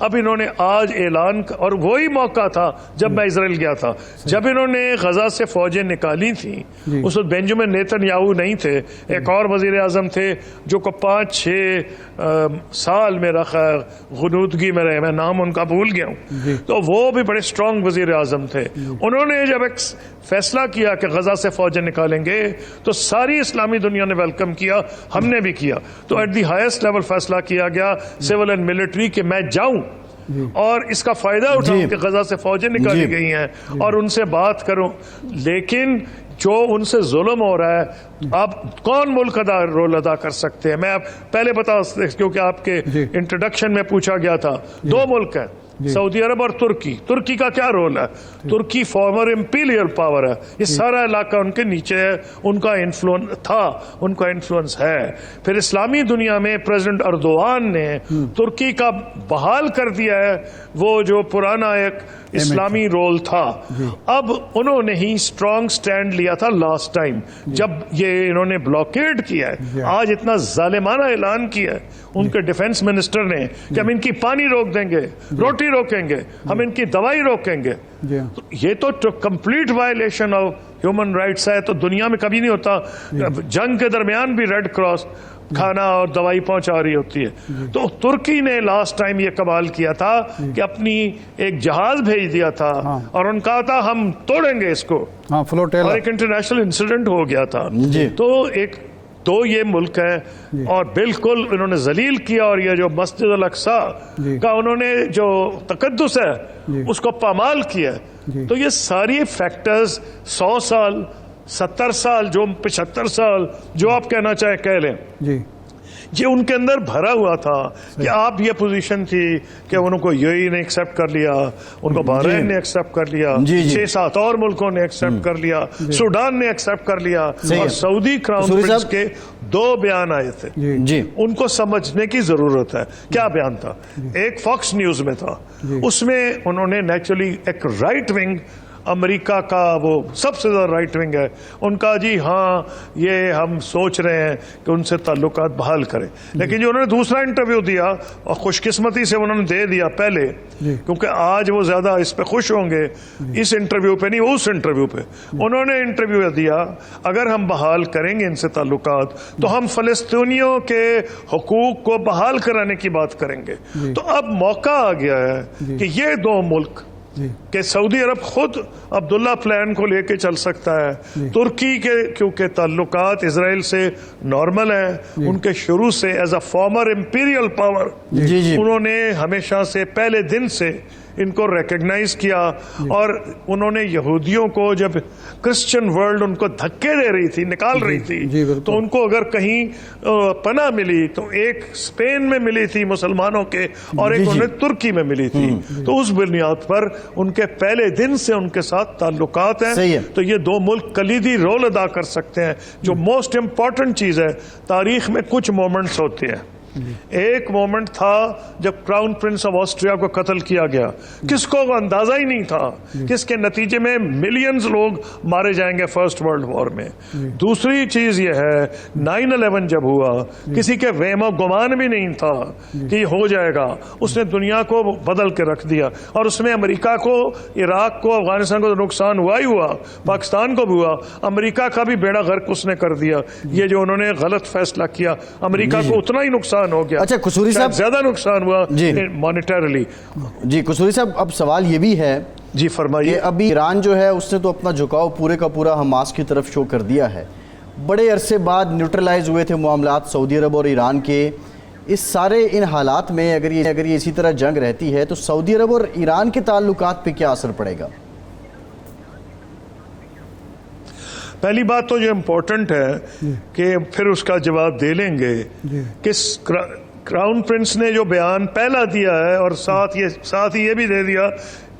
اب انہوں نے آج اعلان، اور وہی موقع تھا جب میں اسرائیل گیا تھا، جب انہوں نے غزہ سے فوجیں نکالی تھیں، اس وقت بینجامن نیتن یاہو نہیں تھے، ایک اور وزیر اعظم تھے جو کو 5-6 سال میرا غنودگی میں رہے، میں نام ان کا بھول گیا ہوں، تو وہ بھی بڑے سٹرونگ وزیر اعظم تھے. انہوں نے جب ایک فیصلہ کیا کہ غزہ سے فوجیں نکالیں گے تو ساری اسلامی دنیا نے ویلکم کیا، ہم نے بھی کیا. تو ایٹ دی ہائیسٹ لیول فیصلہ کیا گیا سول اینڈ ملٹری کہ میں جاؤں اور اس کا فائدہ اٹھاؤں کہ غزہ سے فوجیں نکالی گئی ہیں اور ان سے بات کروں. لیکن جو ان سے ظلم ہو رہا ہے، اب کون ملک رول ادا کر سکتے ہیں؟ میں پہلے بتا، کیونکہ آپ کے انٹروڈکشن میں پوچھا گیا تھا، 2 ملک ہیں، سعودی عرب اور ترکی. ترکی کا کیا رول ہے؟ ترکی فارمر امپیریل پاور ہے، یہ سارا علاقہ ان کے نیچے ہے، ان کا انفلوئنس تھا، ان کا انفلوئنس ہے. پھر اسلامی دنیا میں پریزیڈنٹ اردوغان نے ترکی کا بحال کر دیا ہے وہ جو پرانا ایک اسلامی رول تھا. اب انہوں نے ہی اسٹرانگ سٹینڈ لیا تھا لاسٹ ٹائم جب یہ انہوں نے بلاکیڈ کیا ہے، آج اتنا ظالمانہ اعلان کیا ہے ان کے ڈیفنس منسٹر نے کہ ہم ان کی پانی روک دیں گے، روٹی روکیں گے، ہم ان کی دوائی روکیں گے. یہ تو complete violation of human rights ہے. تو دنیا میں کبھی نہیں ہوتا، جنگ کے درمیان بھی ریڈ کراس کھانا اور دوائی پہنچا رہی ہوتی ہے. تو ترکی نے لاسٹ ٹائم یہ کمال کیا تھا کہ اپنی ایک جہاز بھیج دیا تھا اور ان کا تھا ہم توڑیں گے اس کو، اور ایک انٹرنیشنل انسیڈنٹ ہو گیا تھا. تو یہ ملک ہے اور بالکل انہوں نے ذلیل کیا. اور یہ جو مسجد الاقصی کا انہوں نے جو تقدس ہے اس کو پامال کیا. تو یہ ساری فیکٹرز 100 سال 70 سال جو 75 سال جو آپ کہنا چاہیں کہہ لیں، یہ ان کے اندر بھرا ہوا تھا کہ آپ یہ پوزیشن تھی کہ ان کو یوئی نے ایکسیپٹ کر لیا، ان کو بحرین نے ایکسیپٹ کر لیا، 6-7 اور ملکوں نے ایکسیپٹ کر لیا، سوڈان نے ایکسیپٹ کر لیا، اور سعودی کراؤن پرنس کے 2 بیان آئے تھے، ان کو سمجھنے کی ضرورت ہے. کیا بیان تھا؟ ایک فاکس نیوز میں تھا، اس میں انہوں نے نیچرلی ایک رائٹ ونگ امریکہ کا، وہ سب سے زیادہ رائٹ ونگ ہے، ان کا جی ہاں یہ ہم سوچ رہے ہیں کہ ان سے تعلقات بحال کریں. لیکن جو انہوں نے دوسرا انٹرویو دیا، اور خوش قسمتی سے انہوں نے دے دیا پہلے، کیونکہ آج وہ زیادہ اس پہ خوش ہوں گے، اس انٹرویو پہ نہیں، اس انٹرویو پہ انہوں نے انٹرویو دیا اگر ہم بحال کریں گے ان سے تعلقات تو ہم فلسطینیوں کے حقوق کو بحال کرانے کی بات کریں گے. تو اب موقع آ گیا ہے کہ یہ 2 ملک کہ سعودی عرب خود عبداللہ پلان کو لے کے چل سکتا ہے، ترکی کے کیونکہ تعلقات اسرائیل سے نارمل ہیں ان کے شروع سے، as a former imperial power انہوں نے ہمیشہ سے پہلے دن سے ان کو ریکگنائز کیا. اور انہوں نے یہودیوں کو جب کرسچن ورلڈ ان کو دھکے دے رہی تھی، نکال رہی تھی، تو ان کو اگر کہیں پناہ ملی تو ایک اسپین میں ملی تھی مسلمانوں کے، اور ایک انہیں ترکی میں ملی تھی. تو اس بنیاد پر ان کے پہلے دن سے ان کے ساتھ تعلقات ہیں. تو یہ 2 ملک کلیدی رول ادا کر سکتے ہیں. جو موسٹ امپورٹنٹ چیز ہے، تاریخ میں کچھ مومنٹس ہوتے ہیں. ایک مومنٹ تھا جب کراؤن پرنس آف آسٹریا کو قتل کیا گیا، کس کو اندازہ ہی نہیں تھا کس کے نتیجے میں ملینز لوگ مارے جائیں گے فرسٹ ورلڈ وار میں. دوسری چیز یہ ہے 9/11 جب ہوا، کسی کے وہم و گمان بھی نہیں تھا کہ یہ ہو جائے گا. اس نے دنیا کو بدل کے رکھ دیا، اور اس میں امریکہ کو، عراق کو، افغانستان کو تو نقصان ہوا ہی ہوا، پاکستان کو بھی ہوا، امریکہ کا بھی بیڑا غرق اس نے کر دیا. یہ جو انہوں نے غلط فیصلہ کیا، امریکہ کو اتنا ہی نقصان ہو گیا. اچھا قصوری صاحب، زیادہ نقصان ہوا مانیٹرلی. جی قصوری صاحب، اب سوال یہ بھی ہے، جی فرمائیے، کہ ابھی ایران جو ہے اس نے تو اپنا جھکاؤ پورے کا پورا حماس کی طرف شو کر دیا ہے. بڑے عرصے بعد نیوٹرلائز ہوئے تھے معاملات سعودی عرب اور ایران کے. اس سارے ان حالات میں اگر یہ اسی طرح جنگ رہتی ہے تو سعودی عرب اور ایران کے تعلقات پہ کیا اثر پڑے گا؟ پہلی بات تو جو امپورٹنٹ ہے کہ پھر اس کا جواب دے لیں گے کہ کراؤن پرنس نے جو بیان پہلا دیا ہے، اور ساتھ ہی یہ بھی دے دیا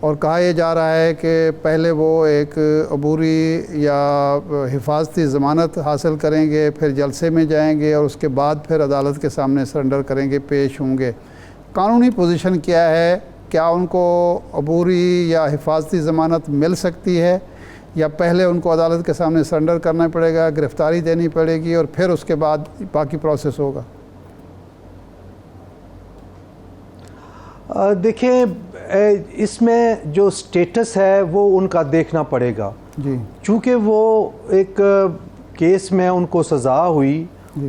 اور کہا یہ جا رہا ہے کہ پہلے وہ ایک عبوری یا حفاظتی ضمانت حاصل کریں گے، پھر جلسے میں جائیں گے اور اس کے بعد پھر عدالت کے سامنے سرنڈر کریں گے، پیش ہوں گے۔ قانونی پوزیشن کیا ہے؟ کیا ان کو عبوری یا حفاظتی ضمانت مل سکتی ہے، یا پہلے ان کو عدالت کے سامنے سرنڈر کرنا پڑے گا، گرفتاری دینی پڑے گی اور پھر اس کے بعد باقی پروسیس ہوگا؟ دیکھیں اس میں جو سٹیٹس ہے وہ ان کا دیکھنا پڑے گا، جی، چونکہ وہ ایک کیس میں ان کو سزا ہوئی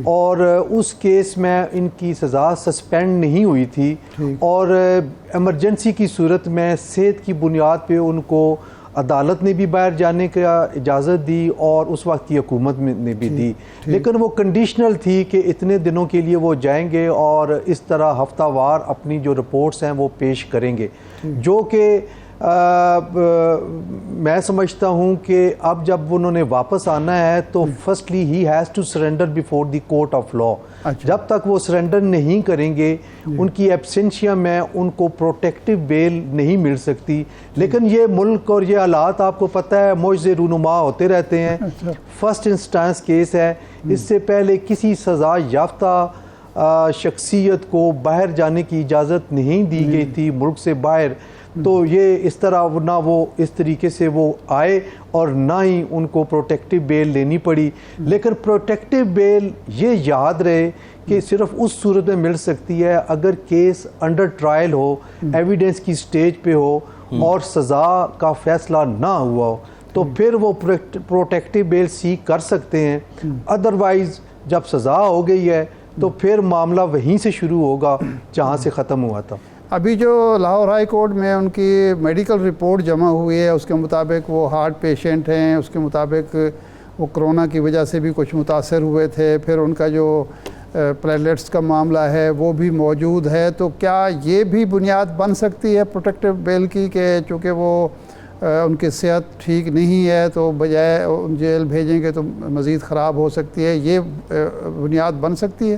اور اس کیس میں ان کی سزا سسپینڈ نہیں ہوئی تھی، اور ایمرجنسی کی صورت میں صحت کی بنیاد پہ ان کو عدالت نے بھی باہر جانے کا اجازت دی اور اس وقت کی حکومت نے بھی دی، لیکن وہ کنڈیشنل تھی کہ اتنے دنوں کے لیے وہ جائیں گے اور اس طرح ہفتہ وار اپنی جو رپورٹس ہیں وہ پیش کریں گے، جو کہ میں سمجھتا ہوں کہ اب جب انہوں نے واپس آنا ہے تو firstly he has to surrender before the court of law. جب تک وہ سرنڈر نہیں کریں گے ان کی ایبسنشیا میں ان کو پروٹیکٹیو بیل نہیں مل سکتی، لیکن یہ ملک اور یہ حالات آپ کو پتہ ہے معجزے رونما ہوتے رہتے ہیں۔ فرسٹ انسٹانس کیس ہے، اس سے پہلے کسی سزا یافتہ شخصیت کو باہر جانے کی اجازت نہیں دی گئی تھی ملک سے باہر، تو یہ اس طرح نہ وہ اس طریقے سے وہ آئے اور نہ ہی ان کو پروٹیکٹیو بیل لینی پڑی، لیکن پروٹیکٹیو بیل یہ یاد رہے کہ صرف اس صورت میں مل سکتی ہے اگر کیس انڈر ٹرائل ہو، ایویڈنس کی سٹیج پہ ہو اور سزا کا فیصلہ نہ ہوا ہو، تو پھر وہ پروٹیکٹیو بیل سیک کر سکتے ہیں۔ ادروائز جب سزا ہو گئی ہے تو پھر معاملہ وہیں سے شروع ہوگا جہاں سے ختم ہوا تھا۔ ابھی جو لاہور ہائی کورٹ میں ان کی میڈیکل رپورٹ جمع ہوئی ہے اس کے مطابق وہ ہارٹ پیشنٹ ہیں، اس کے مطابق وہ کرونا کی وجہ سے بھی کچھ متاثر ہوئے تھے، پھر ان کا جو پلیٹلیٹس کا معاملہ ہے وہ بھی موجود ہے، تو کیا یہ بھی بنیاد بن سکتی ہے پروٹیکٹیو بیل کی کہ چونکہ وہ ان کی صحت ٹھیک نہیں ہے تو بجائے جیل بھیجیں گے تو مزید خراب ہو سکتی ہے، یہ بنیاد بن سکتی ہے؟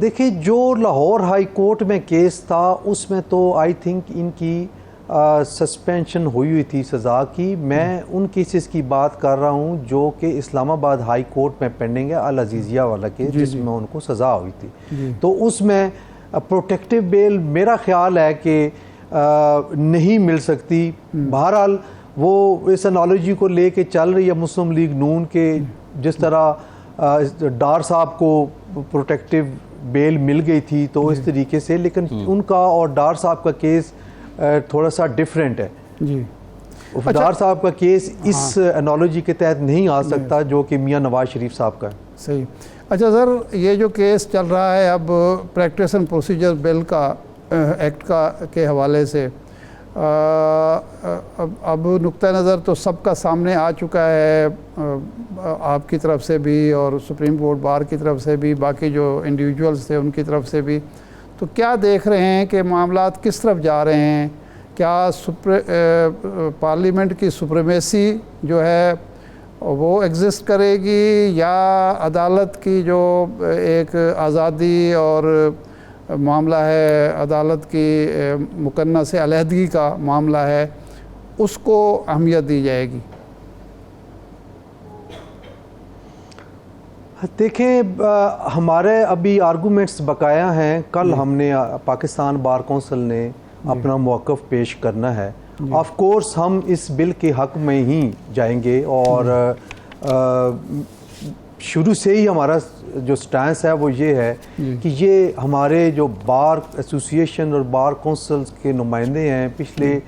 دیکھیں جو لاہور ہائی کورٹ میں کیس تھا اس میں تو آئی تھنک ان کی سسپینشن ہوئی تھی سزا کی، میں ان کیسز کی بات کر رہا ہوں جو کہ اسلام آباد ہائی کورٹ میں پینڈنگ ہے، العزیزیہ والا کیس جس میں ان کو سزا ہوئی تھی، تو اس میں پروٹیکٹیو بیل میرا خیال ہے کہ نہیں مل سکتی۔ بہرحال وہ اس انالوجی کو لے کے چل رہی ہے مسلم لیگ نون کے، جس طرح ڈار صاحب کو پروٹیکٹیو بیل مل گئی تھی تو اس طریقے سے، لیکن ان کا اور ڈار صاحب کا کیس تھوڑا سا ڈیفرنٹ ہے۔ جی، ڈار صاحب کا کیس اس انالوجی کے تحت نہیں آ سکتا جو کہ میاں نواز شریف صاحب کا ہے۔ صحیح۔ اچھا سر، یہ جو کیس چل رہا ہے اب پریکٹس اینڈ پروسیجر بل کا ایکٹ کا کے حوالے سے، اب نقطہ نظر تو سب کا سامنے آ چکا ہے، آپ کی طرف سے بھی اور سپریم کورٹ بار کی طرف سے بھی، باقی جو انڈیویجولز تھے ان کی طرف سے بھی، تو کیا دیکھ رہے ہیں کہ معاملات کس طرف جا رہے ہیں؟ کیا پارلیمنٹ کی سپریمیسی جو ہے وہ ایگزسٹ کرے گی، یا عدالت کی جو ایک آزادی اور معاملہ ہے، عدالت کی مقننہ سے علیحدگی کا معاملہ ہے، اس کو اہمیت دی جائے گی؟ دیکھیں ہمارے ابھی آرگومنٹس بقایا ہیں، کل ہم نے پاکستان بار کونسل نے اپنا موقف پیش کرنا ہے، آف کورس ہم اس بل کے حق میں ہی جائیں گے، اور شروع سے ہی ہمارا جو سٹانس ہے وہ یہ ہے کہ یہ ہمارے جو بار ایسوسیشن اور بار کونسلز کے نمائندے ہیں، پچھلے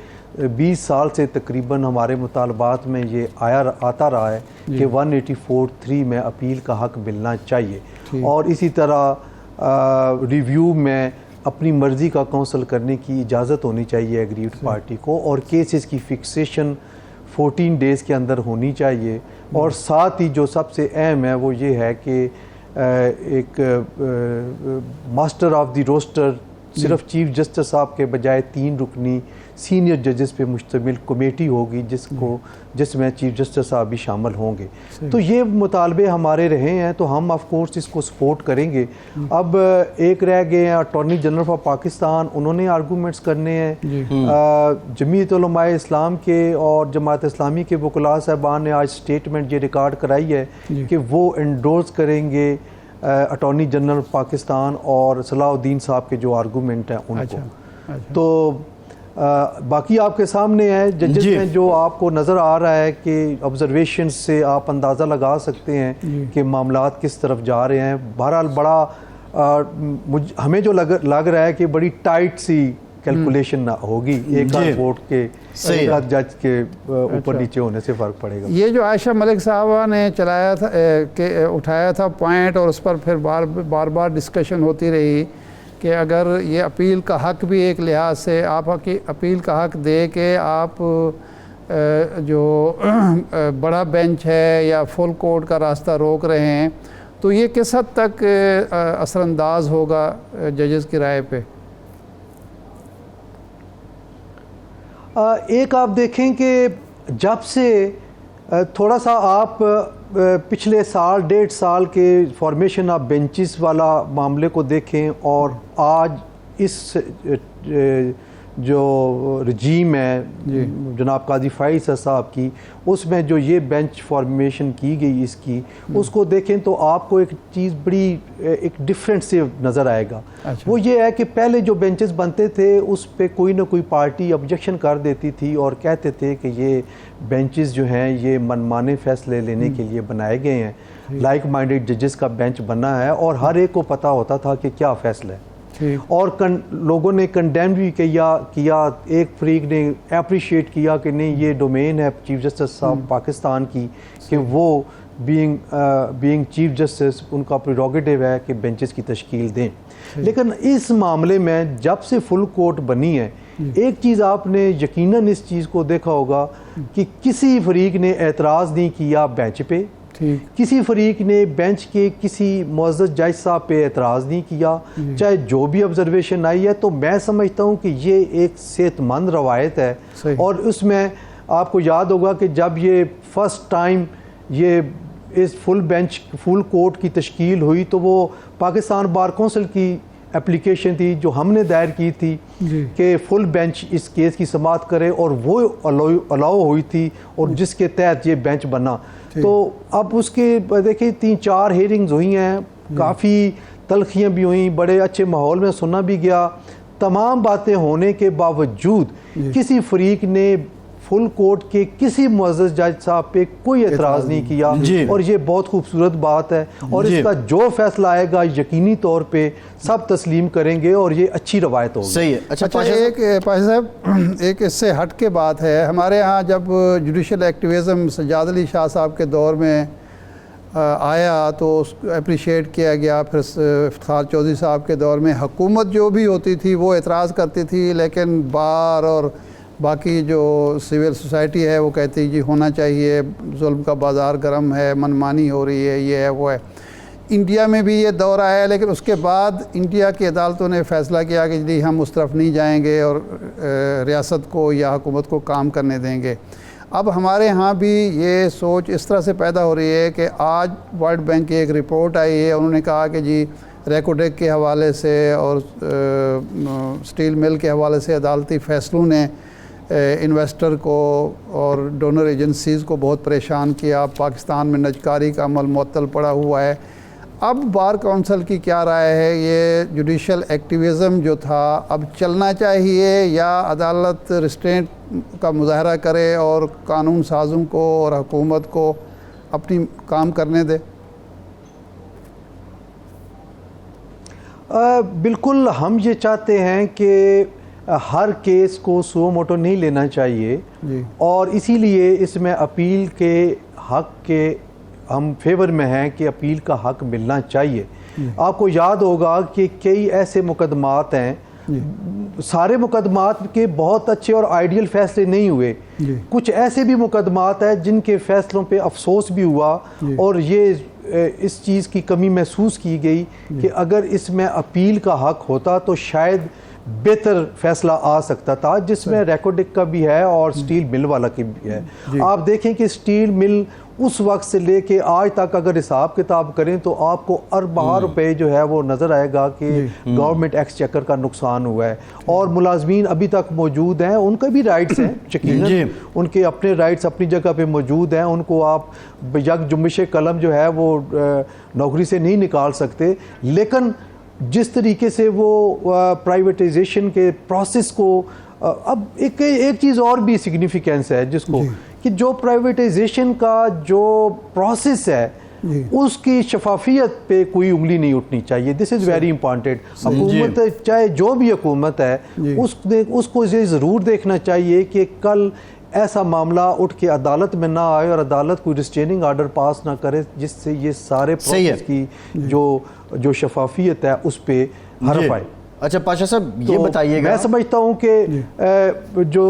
20 سال سے تقریباً ہمارے مطالبات میں یہ آتا رہا ہے کہ 184(3) میں اپیل کا حق ملنا چاہیے، اور اسی طرح ریویو میں اپنی مرضی کا کونسل کرنے کی اجازت ہونی چاہیے ایگریڈ پارٹی کو، اور کیسز کی فکسیشن 14 ڈیز کے اندر ہونی چاہیے، اور ساتھ ہی جو سب سے اہم ہے وہ یہ ہے کہ ایک ماسٹر آف دی روسٹر صرف چیف جسٹس صاحب کے بجائے 3 رکنی سینئر ججز پہ مشتمل کمیٹی ہوگی جس میں چیف جسٹس صاحب بھی شامل ہوں گے. تو یہ مطالبے ہمارے رہے ہیں تو ہم آف کورس اس کو سپورٹ کریں گے. اب ایک رہ گئے ہیں اٹارنی جنرل آف پاکستان, انہوں نے آرگومنٹس کرنے ہیں. جمعیت علماء اسلام کے اور جماعت اسلامی کے وکلاء صاحبان نے آج سٹیٹمنٹ یہ ریکارڈ کرائی ہے کہ وہ انڈورس کریں گے اٹارنی جنرل پاکستان اور صلاح الدین صاحب کے جو آرگومنٹ ہیں ان کو. تو باقی آپ کے سامنے ہے ججز میں جو آپ کو نظر آ رہا ہے کہ آبزرویشن سے آپ اندازہ لگا سکتے ہیں کہ معاملات کس طرف جا رہے ہیں. بہرحال بڑا ہمیں جو لگ رہا ہے کہ بڑی ٹائٹ سی کیلکولیشن نہ ہوگی, ایک ووٹ کے ایک جج کے اوپر نیچے ہونے سے فرق پڑے گا. یہ جو عائشہ ملک صاحبہ نے چلایا تھا اٹھایا تھا پوائنٹ اور اس پر پھر بار بار ڈسکشن ہوتی رہی کہ اگر یہ اپیل کا حق بھی ایک لحاظ سے آپ اپیل کا حق دے کہ آپ جو بڑا بینچ ہے یا فل کورٹ کا راستہ روک رہے ہیں تو یہ کس حد تک اثر انداز ہوگا ججز کی رائے پہ؟ ایک آپ دیکھیں کہ جب سے تھوڑا سا آپ پچھلے سال 1.5 سال کے فارمیشن آف بینچز والا معاملے کو دیکھیں اور آج اس جو رجیم ہے جناب قاضی فائز صاحب کی, اس میں جو یہ بینچ فارمیشن کی گئی اس کی, اس کو دیکھیں تو آپ کو ایک چیز بڑی ایک ڈیفرنٹ سے نظر آئے گا. وہ یہ ہے کہ پہلے جو بینچز بنتے تھے اس پہ کوئی نہ کوئی پارٹی آبجیکشن کر دیتی تھی اور کہتے تھے کہ یہ بینچز جو ہیں یہ منمانے فیصلے لینے کے لیے بنائے گئے ہیں, لائک مائنڈیڈ ججز کا بینچ بنا ہے اور ہر ایک کو پتہ ہوتا تھا کہ کیا فیصلہ ہے. اور لوگوں نے کنڈیم بھی کیا, ایک فریق نے اپریشیٹ کیا کہ نہیں یہ ڈومین ہے چیف جسٹس صاحب پاکستان کی کہ وہ بینگ چیف جسٹس ان کا پریروگیٹو ہے کہ بینچز کی تشکیل دیں. لیکن اس معاملے میں جب سے فل کورٹ بنی ہے ایک چیز آپ نے یقیناً اس چیز کو دیکھا ہوگا کہ کسی فریق نے اعتراض نہیں کیا بینچ پہ, کسی فریق نے بینچ کے کسی معزز جج صاحب پہ اعتراض نہیں کیا, چاہے جو بھی آبزرویشن آئی ہے. تو میں سمجھتا ہوں کہ یہ ایک صحت مند روایت ہے. اور اس میں آپ کو یاد ہوگا کہ جب یہ فرسٹ ٹائم یہ اس فل کورٹ کی تشکیل ہوئی تو وہ پاکستان بار کونسل کی اپلیکیشن تھی جو ہم نے دائر کی تھی کہ فل بینچ اس کیس کی سماعت کرے اور وہ الاؤ ہوئی تھی اور جس کے تحت یہ بینچ بنا. تو اب اس کے دیکھیں 3-4 ہیئرنگز ہوئی ہیں, کافی تلخیاں بھی ہوئیں, بڑے اچھے ماحول میں سنا بھی گیا. تمام باتیں ہونے کے باوجود کسی فریق نے فل کورٹ کے کسی معزز جج صاحب پہ کوئی اعتراض نہیں کیا اور یہ بہت خوبصورت بات ہے. اور اس کا جو فیصلہ آئے گا یقینی طور پہ سب تسلیم کریں گے اور یہ اچھی روایت ہوگی. صحیح ہے. اچھا ایک پاشا صاحب ایک اس سے ہٹ کے بات ہے, ہمارے ہاں جب جوڈیشل ایکٹیویزم سجاد علی شاہ صاحب کے دور میں آیا تو اس کو اپریشیٹ کیا گیا. پھر افتخار چودھری صاحب کے دور میں حکومت جو بھی ہوتی تھی وہ اعتراض کرتی تھی, لیکن بار اور باقی جو سول سوسائٹی ہے وہ کہتی جی ہونا چاہیے, ظلم کا بازار گرم ہے, منمانی ہو رہی ہے, یہ ہے وہ ہے. انڈیا میں بھی یہ دور آیا لیکن اس کے بعد انڈیا کی عدالتوں نے فیصلہ کیا کہ جی ہم اس طرف نہیں جائیں گے اور ریاست کو یا حکومت کو کام کرنے دیں گے. اب ہمارے ہاں بھی یہ سوچ اس طرح سے پیدا ہو رہی ہے کہ آج ورلڈ بینک کی ایک رپورٹ آئی ہے, انہوں نے کہا کہ جی ریکوڈیک کے حوالے سے اور سٹیل مل کے حوالے سے عدالتی فیصلوں نے انویسٹر کو اور ڈونر ایجنسیز کو بہت پریشان کیا. پاکستان میں نجکاری کا عمل معطل پڑا ہوا ہے. اب بار کونسل کی کیا رائے ہے, یہ جوڈیشل ایکٹیویزم جو تھا اب چلنا چاہیے یا عدالت ریسٹرینٹ کا مظاہرہ کرے اور قانون سازوں کو اور حکومت کو اپنی کام کرنے دے؟ بالکل ہم یہ چاہتے ہیں کہ ہر کیس کو سو موٹو نہیں لینا چاہیے اور اسی لیے اس میں اپیل کے حق کے ہم فیور میں ہیں کہ اپیل کا حق ملنا چاہیے. آپ کو یاد ہوگا کہ کئی ایسے مقدمات ہیں, سارے مقدمات کے بہت اچھے اور آئیڈیل فیصلے نہیں ہوئے, کچھ ایسے بھی مقدمات ہیں جن کے فیصلوں پہ افسوس بھی ہوا اور یہ اس چیز کی کمی محسوس کی گئی کہ اگر اس میں اپیل کا حق ہوتا تو شاید بہتر فیصلہ آ سکتا تھا، جس میں ریکوڈک کا بھی ہے اور سٹیل مل والا کی بھی ہے. آپ دیکھیں کہ سٹیل مل اس وقت سے لے کے آج تک اگر حساب کتاب کریں تو آپ کو اربوں روپے جو ہے وہ نظر آئے گا کہ گورنمنٹ ایکسچیکر کا نقصان ہوا ہے. اور ملازمین ابھی تک موجود ہیں، ان کے بھی رائٹس ہیں، یقیناً ان کے اپنے رائٹس اپنی جگہ پہ موجود ہیں، ان کو آپ یک جنبش قلم جو ہے وہ نوکری سے نہیں نکال سکتے. لیکن جس طریقے سے وہ پرائیویٹائزیشن کے پروسیس کو اب ایک چیز اور بھی سگنیفیکینس ہے جس کو کہ جو پرائیویٹائزیشن کا جو پروسیس ہے اس کی شفافیت پہ کوئی انگلی نہیں اٹھنی چاہیے. دس از ویری امپورٹنٹ. حکومت چاہے جو بھی حکومت ہے اس کو یہ ضرور دیکھنا چاہیے کہ کل ایسا معاملہ اٹھ کے عدالت میں نہ آئے اور عدالت کوئی ریسٹریننگ آرڈر پاس نہ کرے جس سے یہ سارے پروسیس کی جو شفافیت ہے اس پہ حرف آئے. اچھا پاشا صاحب یہ بتائیے گا، میں سمجھتا ہوں کہ جو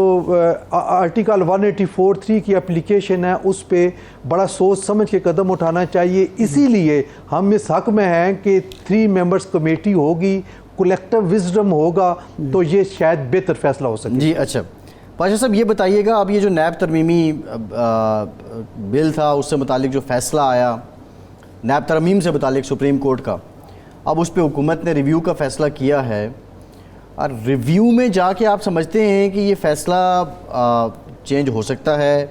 آرٹیکل 184(3) کی اپلیکیشن ہے اس پہ بڑا سوچ سمجھ کے قدم اٹھانا چاہیے. اسی لیے ہم اس حق میں ہیں کہ 3 ممبرز کمیٹی ہوگی، کلیکٹیو وزڈم ہوگا تو یہ شاید بہتر فیصلہ ہو سکے. جی اچھا پاشا صاحب یہ بتائیے گا، اب یہ جو نیب ترمیمی بل تھا اس سے متعلق جو فیصلہ آیا نیب ترمیم سے متعلق سپریم کورٹ کا، اب اس پہ حکومت نے ریویو کا فیصلہ کیا ہے، اور ریویو میں جا کے آپ سمجھتے ہیں کہ یہ فیصلہ چینج ہو سکتا ہے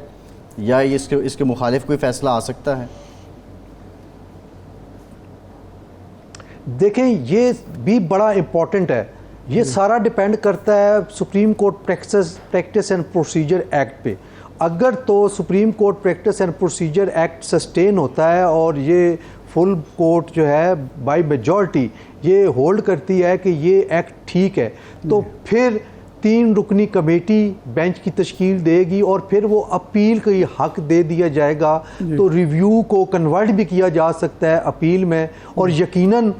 یا اس کے مخالف کوئی فیصلہ آ سکتا ہے؟ دیکھیں یہ بھی بڑا امپورٹنٹ ہے. یہ سارا ڈیپینڈ کرتا ہے supreme court practice and procedure act پہ. اگر تو supreme court practice and procedure act sustain ہوتا ہے اور یہ فل کورٹ جو ہے بائی میجورٹی یہ ہولڈ کرتی ہے کہ یہ ایکٹ ٹھیک ہے، تو پھر 3 رکنی کمیٹی بینچ کی تشکیل دے گی اور پھر وہ اپیل کا یہ حق دے دیا جائے گا. تو ریویو کو کنورٹ بھی کیا جا سکتا ہے اپیل میں، اور یقیناً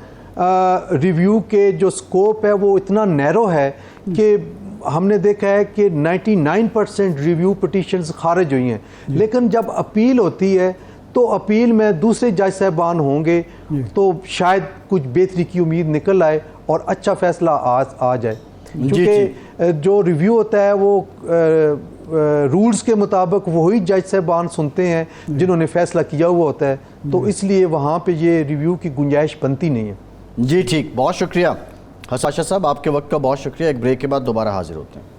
ریویو کے جو سکوپ ہے وہ اتنا نیرو ہے کہ ہم نے دیکھا ہے کہ 99% ریویو پٹیشنز خارج ہوئی ہیں. لیکن جب اپیل ہوتی ہے تو اپیل میں دوسرے جج صاحبان ہوں گے تو شاید کچھ بہتری کی امید نکل آئے اور اچھا فیصلہ آ جائے. کیونکہ جو ریویو ہوتا ہے وہ رولز کے مطابق وہی جج صاحبان سنتے ہیں جنہوں نے فیصلہ کیا ہوا ہوتا ہے، تو اس لیے وہاں پہ یہ ریویو کی گنجائش بنتی نہیں ہے. جی ٹھیک، بہت شکریہ حساشہ صاحب، آپ کے وقت کا بہت شکریہ. ایک بریک کے بعد دوبارہ حاضر ہوتے ہیں.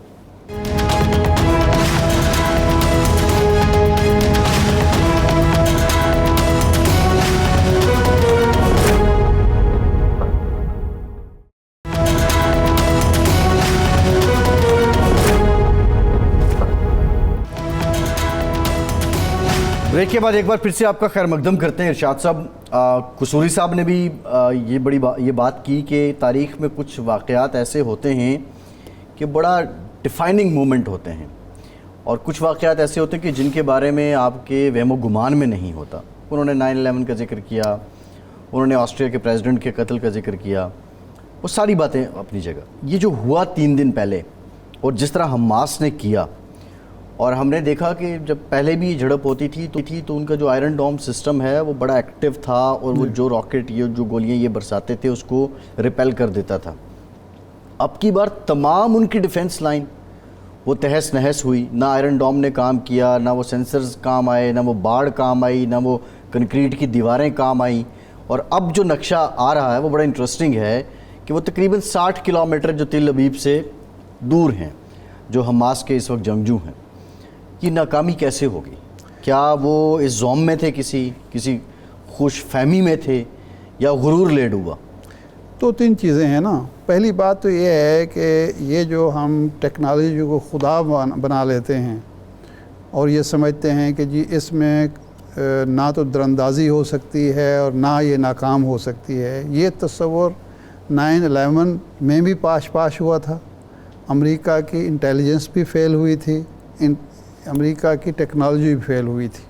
بریک کے بعد ایک بار پھر سے آپ کا خیر مقدم کرتے ہیں. ارشاد صاحب، قصوری صاحب نے بھی یہ بات کی کہ تاریخ میں کچھ واقعات ایسے ہوتے ہیں کہ بڑا ڈیفائننگ مومنٹ ہوتے ہیں، اور کچھ واقعات ایسے ہوتے ہیں کہ جن کے بارے میں آپ کے وہم و گمان میں نہیں ہوتا. انہوں نے 9/11 کا ذکر کیا، انہوں نے آسٹریا کے پریزیڈنٹ کے قتل کا ذکر کیا، وہ ساری باتیں اپنی جگہ. یہ جو ہوا 3 دن پہلے اور جس طرح حماس نے کیا، اور ہم نے دیکھا کہ جب پہلے بھی جھڑپ ہوتی تھی تو ان کا جو آئرن ڈوم سسٹم ہے وہ بڑا ایکٹیو تھا، اور وہ جو راکٹ یہ جو گولیاں یہ برساتے تھے اس کو ریپیل کر دیتا تھا. اب کی بار تمام ان کی ڈیفنس لائن وہ تہس نہس ہوئی. نہ آئرن ڈوم نے کام کیا، نہ وہ سینسرز کام آئے، نہ وہ باڑ کام آئی، نہ وہ کنکریٹ کی دیواریں کام آئیں. اور اب جو نقشہ آ رہا ہے وہ بڑا انٹرسٹنگ ہے کہ وہ تقریباً 60 کلومیٹر جو تل ابیب سے دور ہیں جو حماس کے اس وقت جنگجو ہیں. یہ ناکامی کیسے ہوگی؟ کیا وہ اس زوم میں تھے، کسی خوش فہمی میں تھے، یا غرور لیڈ ہوا؟ تو 3 چیزیں ہیں نا. پہلی بات تو یہ ہے کہ یہ جو ہم ٹیکنالوجی کو خدا بنا لیتے ہیں اور یہ سمجھتے ہیں کہ جی اس میں نہ تو دراندازی ہو سکتی ہے اور نہ یہ ناکام ہو سکتی ہے. یہ تصور 9/11 میں بھی پاش ہوا تھا. امریکہ کی انٹیلیجنس بھی فیل ہوئی تھی، امریکہ کی ٹیکنالوجی بھی فیل ہوئی تھی.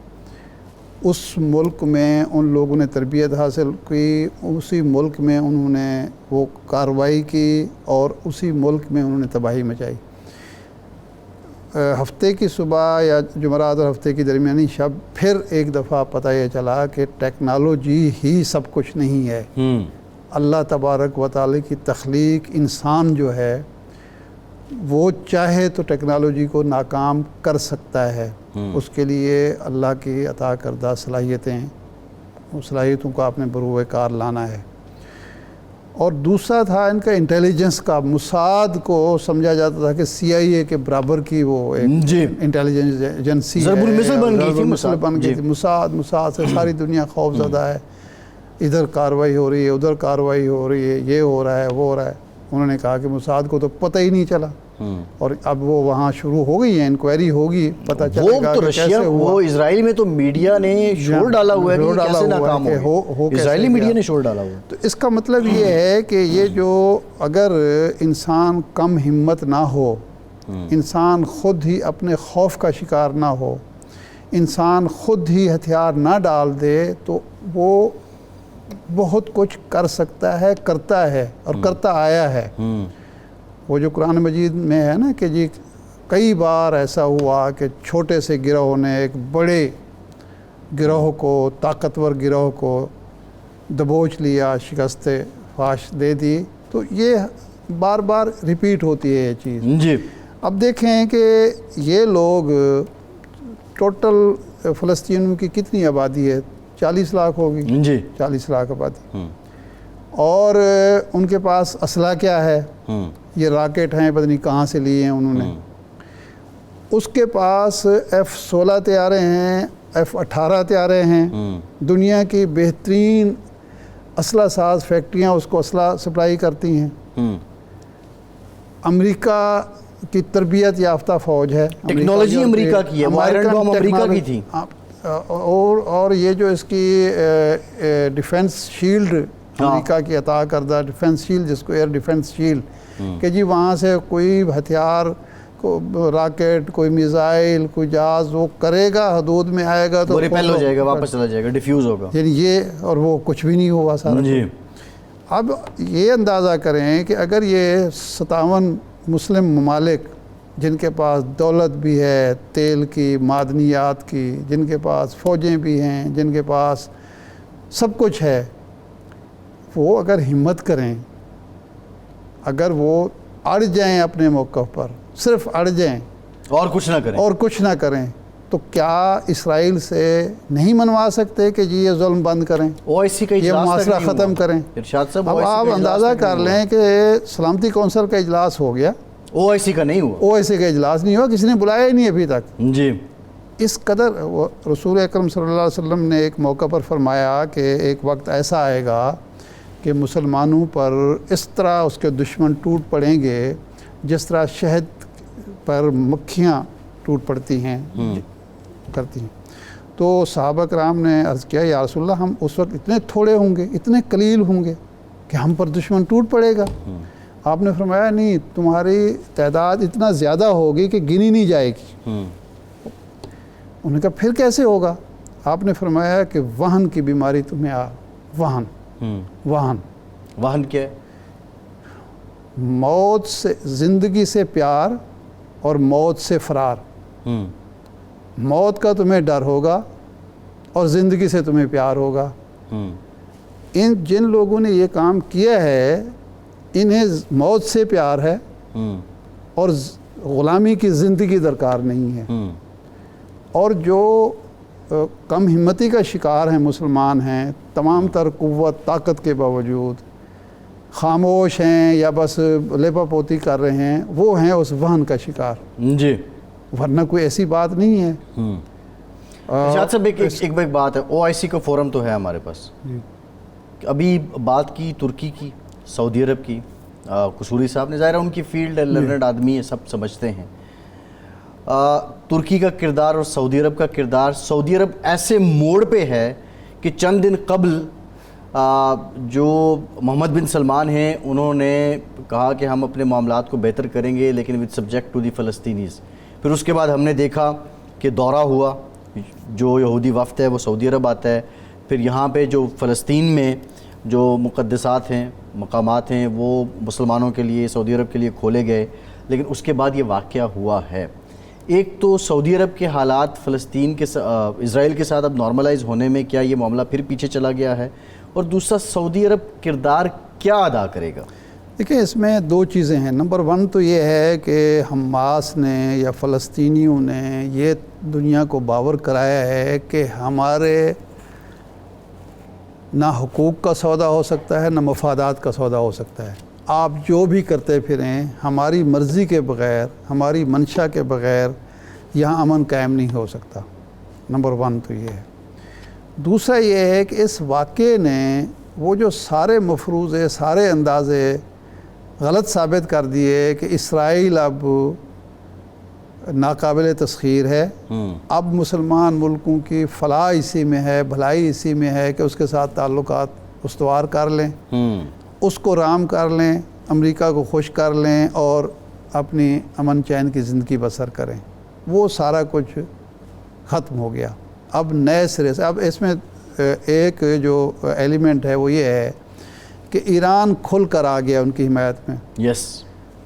اس ملک میں ان لوگوں نے تربیت حاصل کی، اسی ملک میں انہوں نے وہ کارروائی کی اور اسی ملک میں انہوں نے تباہی مچائی. ہفتے کی صبح یا جمعرات اور ہفتے کی درمیانی شب پھر ایک دفعہ پتہ یہ چلا کہ ٹیکنالوجی ہی سب کچھ نہیں ہے. اللہ تبارک و تعالی کی تخلیق، انسان جو ہے وہ چاہے تو ٹیکنالوجی کو ناکام کر سکتا ہے، اس کے لیے اللہ کی عطا کردہ صلاحیتیں ہیں، اس صلاحیتوں کو آپ نے بروئے کار لانا ہے۔ اور دوسرا تھا ان کا انٹیلیجنس کا، موساد کو سمجھا جاتا تھا کہ سی آئی اے کے برابر کی وہ ایک انٹیلیجنس ایجنسی ہے، ضرب المثل بن گئی تھی موساد سے ساری دنیا خوف زدہ ہے، ادھر کاروائی ہو رہی ہے، ادھر کاروائی ہو رہی ہے، یہ ہو رہا ہے، وہ ہو رہا ہے۔ انہوں نے کہا کہ موساد کو تو پتہ ہی نہیں چلا، اور اب وہ وہاں شروع ہو گئی ہے، انکوائری ہوگی، پتہ چلے گا کہ کیسے ہوا۔ وہ اسرائیل میں تو میڈیا نے شور ڈالا ہوا ہے کہ یہ کیسے ناکام ہو گیا، اسرائیلی میڈیا نے شور ڈالا ہوا ہے۔ تو اس کا مطلب یہ ہے کہ یہ جو اگر انسان کم ہمت نہ ہو، انسان خود ہی اپنے خوف کا شکار نہ ہو، انسان خود ہی ہتھیار نہ ڈال دے، تو وہ بہت کچھ کر سکتا ہے، کرتا ہے اور کرتا آیا ہے۔ وہ جو قرآن مجید میں ہے نا کہ جی کئی بار ایسا ہوا کہ چھوٹے سے گروہ نے ایک بڑے گروہ کو، طاقتور گروہ کو دبوچ لیا، شکست فاش دے دی، تو یہ بار بار ریپیٹ ہوتی ہے یہ چیز۔ جی اب دیکھیں کہ یہ لوگ ٹوٹل فلسطینیوں کی کتنی آبادی ہے؟ 40 لاکھ ہوگی، جی 40 لاکھ آبادی، اور ان کے پاس اسلحہ کیا ہے؟ یہ راکٹ ہیں، پتہ نہیں کہاں سے لیے ہیں انہوں نے۔ اس کے پاس F-16 طیارے ہیں، F-18 طیارے ہیں، دنیا کی بہترین اسلحہ ساز فیکٹریاں اس کو اسلحہ سپلائی کرتی ہیں۔ امریکہ کی تربیت یافتہ فوج ہے، ٹیکنالوجی امریکہ کی ہے، وہ آئرن ڈوم امریکہ کی تھی، اور یہ جو اس کی ڈیفنس شیلڈ امریکہ کی عطا کردہ ڈیفنس شیلڈ، جس کو ایئر ڈیفنس شیلڈ، کہ جی وہاں سے کوئی ہتھیار، راکٹ، کوئی میزائل، کوئی جہاز وہ کرے گا، حدود میں آئے گا تو وہ ریپیل ہو جائے گا، واپس چلا جائے گا، ڈیفیوز ہوگا، یعنی یہ، اور وہ کچھ بھی نہیں ہوا سارا۔ جی اب یہ اندازہ کریں کہ اگر یہ 57 مسلم ممالک جن کے پاس دولت بھی ہے، تیل کی، معدنیات کی، جن کے پاس فوجیں بھی ہیں، جن کے پاس سب کچھ ہے، وہ اگر ہمت کریں، اگر وہ اڑ جائیں اپنے موقف پر، صرف اڑ جائیں اور کچھ نہ کریں، تو کیا اسرائیل سے نہیں منوا سکتے کہ جی یہ ظلم بند کریں، OIC کا یہ معاشرہ ختم کریں؟ اب آپ اندازہ کر لیں کہ سلامتی کونسل کا اجلاس ہو گیا، OIC کا نہیں ہوا، OIC کا اجلاس نہیں ہوا، کسی نے بلایا ہی نہیں ابھی تک۔ جی اس قدر رسول اکرم صلی اللہ علیہ وسلم نے ایک موقع پر فرمایا کہ ایک وقت ایسا آئے گا کہ مسلمانوں پر اس طرح اس کے دشمن ٹوٹ پڑیں گے جس طرح شہد پر مکھیاں ٹوٹ پڑتی ہیں، کرتی ہیں۔ تو صحابہ کرام نے عرض کیا، یا رسول اللہ، ہم اس وقت اتنے تھوڑے ہوں گے، اتنے قلیل ہوں گے کہ ہم پر دشمن ٹوٹ پڑے گا؟ آپ نے فرمایا نہیں، تمہاری تعداد اتنا زیادہ ہوگی کہ گنی نہیں جائے گی۔ انہوں نے کہا پھر کیسے ہوگا؟ آپ نے فرمایا کہ وہن کی بیماری تمہیں وہن کیا ہے؟ موت سے، زندگی سے پیار اور موت سے فرار۔ موت کا تمہیں ڈر ہوگا اور زندگی سے تمہیں پیار ہوگا۔ جن لوگوں نے یہ کام کیا ہے، انہیں موت سے پیار ہے اور غلامی کی زندگی درکار نہیں ہے۔ اور جو کم ہمتی کا شکار ہیں، مسلمان ہیں، تمام تر قوت طاقت کے باوجود خاموش ہیں یا بس لیپا پوتی کر رہے ہیں، وہ ہیں اس وہن کا شکار۔ جی ورنہ کوئی ایسی بات نہیں ہے۔ ارشاد صاحب ایک بات ہے، OIC کا فورم تو ہے ہمارے پاس، ابھی بات کی ترکی کی، سعودی عرب کی، قصوری صاحب نے، ظاہر ہے ان کی فیلڈ لرنڈ آدمی ہے، سب سمجھتے ہیں۔ ترکی کا کردار اور سعودی عرب کا کردار، سعودی عرب ایسے موڑ پہ ہے کہ چند دن قبل جو محمد بن سلمان ہیں، انہوں نے کہا کہ ہم اپنے معاملات کو بہتر کریں گے لیکن وتھ سبجیکٹ ٹو دی فلسطینیز۔ پھر اس کے بعد ہم نے دیکھا کہ دورہ ہوا، جو یہودی وفد ہے وہ سعودی عرب آتا ہے، پھر یہاں پہ جو فلسطین میں جو مقدسات ہیں، مقامات ہیں، وہ مسلمانوں کے لیے، سعودی عرب کے لیے کھولے گئے، لیکن اس کے بعد یہ واقعہ ہوا ہے۔ ایک تو سعودی عرب کے حالات فلسطین کے اسرائیل کے ساتھ اب نارملائز ہونے میں کیا یہ معاملہ پھر پیچھے چلا گیا ہے، اور دوسرا سعودی عرب کردار کیا ادا کرے گا؟ دیکھیں اس میں دو چیزیں ہیں. نمبر 1 تو یہ ہے کہ حماس نے یا فلسطینیوں نے یہ دنیا کو باور کرایا ہے کہ ہمارے نہ حقوق کا سودا ہو سکتا ہے نہ مفادات کا سودا ہو سکتا ہے. آپ جو بھی کرتے پھریں ہماری مرضی کے بغیر ہماری منشا کے بغیر یہاں امن قائم نہیں ہو سکتا. نمبر 1 تو یہ ہے. دوسرا یہ ہے کہ اس واقعے نے وہ جو سارے مفروضے سارے اندازے غلط ثابت کر دیے کہ اسرائیل اب ناقابل تسخیر ہے. اب مسلمان ملکوں کی فلاح اسی میں ہے، بھلائی اسی میں ہے کہ اس کے ساتھ تعلقات استوار کر لیں، اس کو رام کر لیں، امریکہ کو خوش کر لیں اور اپنی امن چین کی زندگی بسر کریں. وہ سارا کچھ ختم ہو گیا. اب نئے سرے سے اب اس میں ایک جو ایلیمنٹ ہے وہ یہ ہے کہ ایران کھل کر آ گیا ان کی حمایت میں. یس.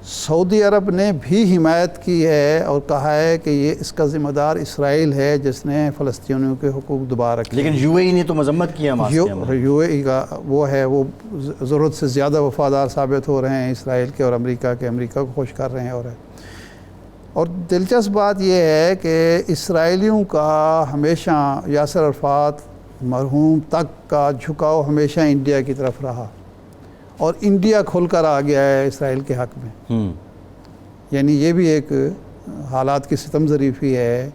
سعودی عرب نے بھی حمایت کی ہے اور کہا ہے کہ یہ اس کا ذمہ دار اسرائیل ہے جس نے فلسطینیوں کے حقوق دوبارہ رکھے. لیکن یو اے ای نے تو مذمت کی ہے. یو اے ای کا وہ ہے، وہ ضرورت سے زیادہ وفادار ثابت ہو رہے ہیں اسرائیل کے اور امریکہ کے، امریکہ کو خوش کر رہے ہیں. اور دلچسپ بات یہ ہے کہ اسرائیلیوں کا ہمیشہ یاسر عرفات مرحوم تک کا جھکاؤ ہمیشہ انڈیا کی طرف رہا اور انڈیا کھل کر آ گیا ہے اسرائیل کے حق میں. یعنی یہ بھی ایک حالات کی ستم ظریفی ہے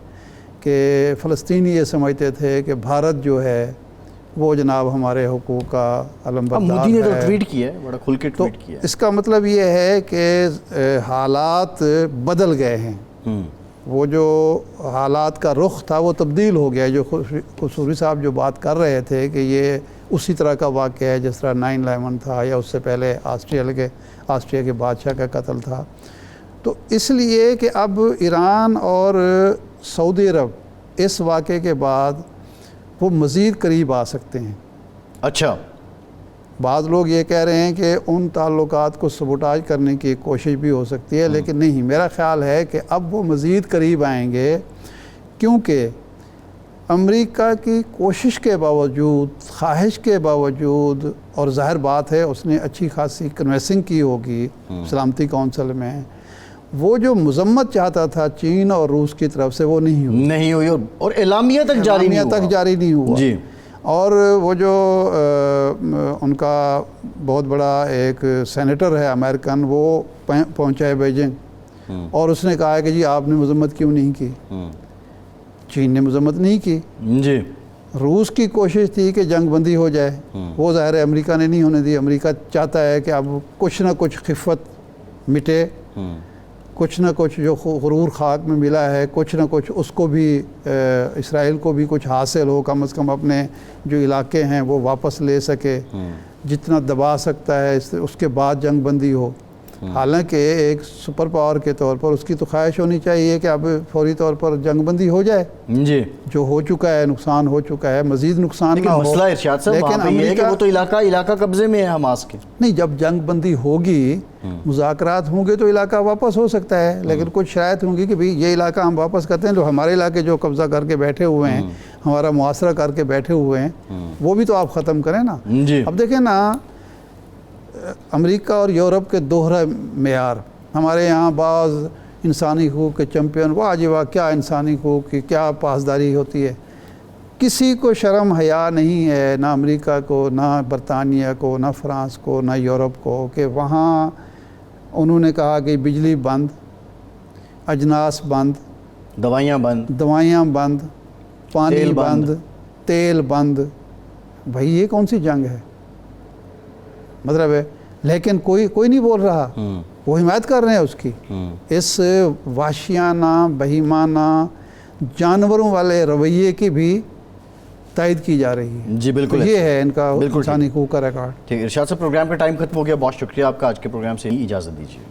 کہ فلسطینی یہ سمجھتے تھے کہ بھارت جو ہے وہ جناب ہمارے حقوق کا علم بردار ہے. مودی نے تو ٹویٹ کیا ہے، بڑا کھل کے ٹویٹ کیا ہے. اس کا مطلب یہ ہے کہ حالات بدل گئے ہیں. وہ جو حالات کا رخ تھا وہ تبدیل ہو گیا. جو قصوری صاحب جو بات کر رہے تھے کہ یہ اسی طرح کا واقعہ ہے جس طرح 9/11 تھا یا اس سے پہلے آسٹریا کے بادشاہ کا قتل تھا. تو اس لیے کہ اب ایران اور سعودی عرب اس واقعے کے بعد وہ مزید قریب آ سکتے ہیں. اچھا. بعض لوگ یہ کہہ رہے ہیں کہ ان تعلقات کو سبوٹاج کرنے کی کوشش بھی ہو سکتی ہے، لیکن نہیں، میرا خیال ہے کہ اب وہ مزید قریب آئیں گے کیونکہ امریکہ کی کوشش کے باوجود، خواہش کے باوجود، اور ظاہر بات ہے اس نے اچھی خاصی کنوینسنگ کی ہوگی سلامتی کونسل میں، وہ جو مذمت چاہتا تھا چین اور روس کی طرف سے وہ نہیں ہوئی اور اعلامیہ تک جاری نہیں ہوا. جی. اور وہ جو ان کا بہت بڑا ایک سینیٹر ہے امریکن، وہ پہنچا ہے بیجنگ اور اس نے کہا ہے کہ جی آپ نے مذمت کیوں نہیں کی. چین نے مذمت نہیں کی. جی. روس کی کوشش تھی کہ جنگ بندی ہو جائے، وہ ظاہر ہے امریکہ نے نہیں ہونے دی. امریکہ چاہتا ہے کہ اب کچھ نہ کچھ خفت مٹے، کچھ نہ کچھ جو غرور خاک میں ملا ہے کچھ نہ کچھ اس کو بھی اسرائیل کو بھی کچھ حاصل ہو، کم از کم اپنے جو علاقے ہیں وہ واپس لے سکے، جتنا دبا سکتا ہے اس کے بعد جنگ بندی ہو. حالانکہ ایک سپر پاور کے طور پر اس کی تو خواہش ہونی چاہیے کہ اب فوری طور پر جنگ بندی ہو جائے. جی. جو ہو چکا ہے، نقصان ہو چکا ہے، مزید نقصان نہ ہو. مسئلہ ارشاد صاحب وہاں یہ ہے کہ وہ تو علاقہ قبضے میں ہے حماس کے. نہیں، جب جنگ بندی ہوگی، مذاکرات ہوں گے تو علاقہ واپس ہو سکتا ہے، لیکن کچھ شرائط ہوں گی کہ بھئی یہ علاقہ ہم واپس کرتے ہیں. جو ہمارے علاقے جو قبضہ کر کے بیٹھے ہوئے ہیں، ہمارا محاصرہ کر کے بیٹھے ہوئے ہیں، وہ بھی تو آپ ختم کریں نا. اب دیکھیں نا، امریکہ اور یورپ کے دوہرا معیار. ہمارے یہاں بعض انسانی حقوق کے چیمپئن، واہ جی واہ کیا انسانی حقوق کی کیا پاسداری ہوتی ہے. کسی کو شرم حیا نہیں ہے، نہ امریکہ کو، نہ برطانیہ کو، نہ فرانس کو، نہ یورپ کو، کہ وہاں انہوں نے کہا کہ بجلی بند، اجناس بند، دوائیاں بند، پانی بند، تیل بند. بھائی یہ کون سی جنگ ہے؟ مطلب ہے، لیکن کوئی نہیں بول رہا. وہ حمایت کر رہے ہیں اس کی. اس وحشیانہ، بہیمانہ، جانوروں والے رویے کی بھی تائید کی جا رہی ہے. جی بالکل. یہ ہے ان کا انسانی حقوق کا ریکارڈ. ٹھیک ہے ارشاد صاحب، پروگرام کا ٹائم ختم ہو گیا. بہت شکریہ آپ کا. آج کے پروگرام سے اجازت دیجیے.